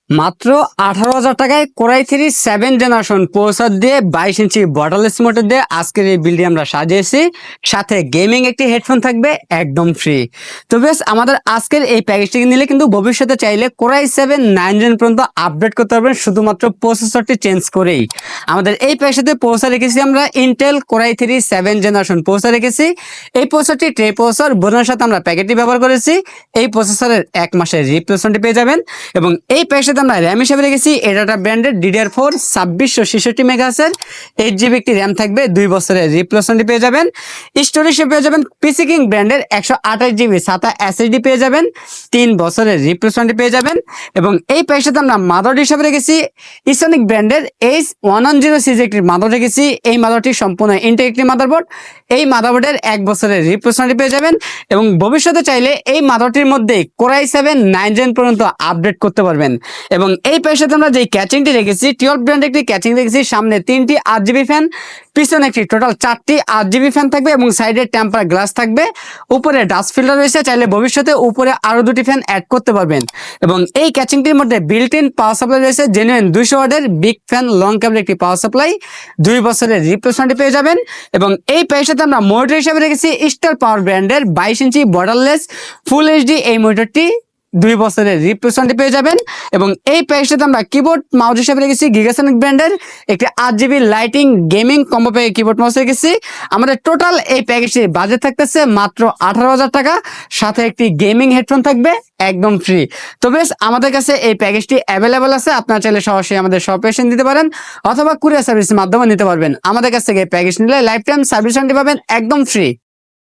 মাত্র 18,000 টাকায় core i 7 generation processor দিয়ে 22 ইঞ্চি বর্ডারলেস মোটর দিয়ে আজকের এই বিলটি আমরা সাজিয়েছি। সাথে গেমিং একটি হেডফোন থাকবে একদম ফ্রি। তো বেশ আমাদের আজকের এই প্যাকেজটি নিলে কিন্তু ভবিষ্যতে চাইলে কোরাই 7 9 জেন পর্যন্ত আপডেট করতে পারবেন শুধুমাত্র প্রসেসরটি চেঞ্জ করেই। আমাদের এই প্যাকেজটিতে প্রসেসর রেখেছি আমরা ইন্টেল কোরাই 7 জেনারেশন প্রসেসর রেখেছি। এই প্রসেসরটি ট্রে প্রসেসর বোনের সাথে আমরা প্যাকেটটি ব্যবহার করেছি। এই প্রসেসরের 1 মাসের রিপ্লেসমেন্টটি পেয়ে যাবেন এবং এই প্যাকেজটিতে আমরা র্যাম হিসেবে রেখেছি এডাটা ব্র্যান্ডের DDR4 2666 মেগাহার্টজের 8GB একটি র্যাম থাকবে, 2 বছরের রিপ্লেসমেন্ট পেয়ে যাবেন। স্টোরেজ হিসেবে পেয়ে যাবেন পিসি কিং ব্র্যান্ডের 128GB SATA SSD পেয়ে যাবেন, 3 বছরের রিপ্লেসমেন্ট পেয়ে যাবেন। এবং এই প্যাকেজটিতে আমরা মাদারবোর্ড হিসেবে রেখেছি ইসোনিক ব্র্যান্ডের H110 সিরিজের একটি মাদারবোর্ড রেখেছি। এই মাদারবোর্ডটি সম্পূর্ণ ইনটেক একটি মাদারবোর্ড। এই মাদারবোর্ডের 1 বছরের রিপ্লেসমেন্ট পেয়ে যাবেন এবং ভবিষ্যতে চাইলে এই মাদারবোর্ডটির মধ্যে কোরাই 7 9 জেন পর্যন্ত আপডেট করতে পারবেন। এবং এই প্যাকেজটাতে আমরা যে ক্যাচিংটি রেখেছি টিওল ব্র্যান্ডের একটি ক্যাচিং রেখেছি, সামনে 3টি 8GB ফ্যান, পিছনে একটি টোটাল 4টি 8GB ফ্যান থাকবে এবং সাইডে টেম্পার গ্লাস থাকবে, উপরে ডাস্ট ফিল্টার রয়েছে, চাইলে ভবিষ্যতে উপরে আরো 2টি ফ্যান অ্যাড করতে পারবেন। এবং এই ক্যাচিংটির মধ্যে বিল্ট ইন পাওয়ার সাপ্লাই রয়েছে জেনুইন 200 ওয়াটের বিগ ফ্যান লং কেবল একটি পাওয়ার সাপ্লাই, 2 বছরের রিপ্লেসমেন্ট পেয়ে যাবেন। এবং এই প্যাকেজটাতে আমরা মনিটর হিসেবে রেখেছি স্টার পাওয়ার ব্র্যান্ডের 22 ইঞ্চি বর্ডারলেস ফুল এইচডি এই মনিটরটি, 2 বছরের রিপ্লেসমেন্ট পেয়ে যাবেন। এবং এই প্যাকেজটাতে আমরা কিবোর্ড মাউস হিসেবে রেখেছি গিগাসনিক ব্র্যান্ডের একটি 8GB lighting gaming combo pack keyboard mouse রেখেছি। আমাদের টোটাল এই প্যাকেজটির বাজেট থাকতেছে মাত্র 18,000 টাকা, সাথে একটি গেমিং হেডফোন থাকবে একদম ফ্রি। তো বেশ আমাদের কাছে এই প্যাকেজটি অ্যাভেলেবেল আছে, আপনারা চাইলে সরাসরি আমাদের শপে এসে নিতে পারেন অথবা কুরিয়ার সার্ভিসের মাধ্যমে নিতে পারবেন। আমাদের কাছ থেকে এই প্যাকেজ নিলে লাইফ টাইম সার্ভিস ওয়ারেন্টি পাবেন একদম ফ্রি।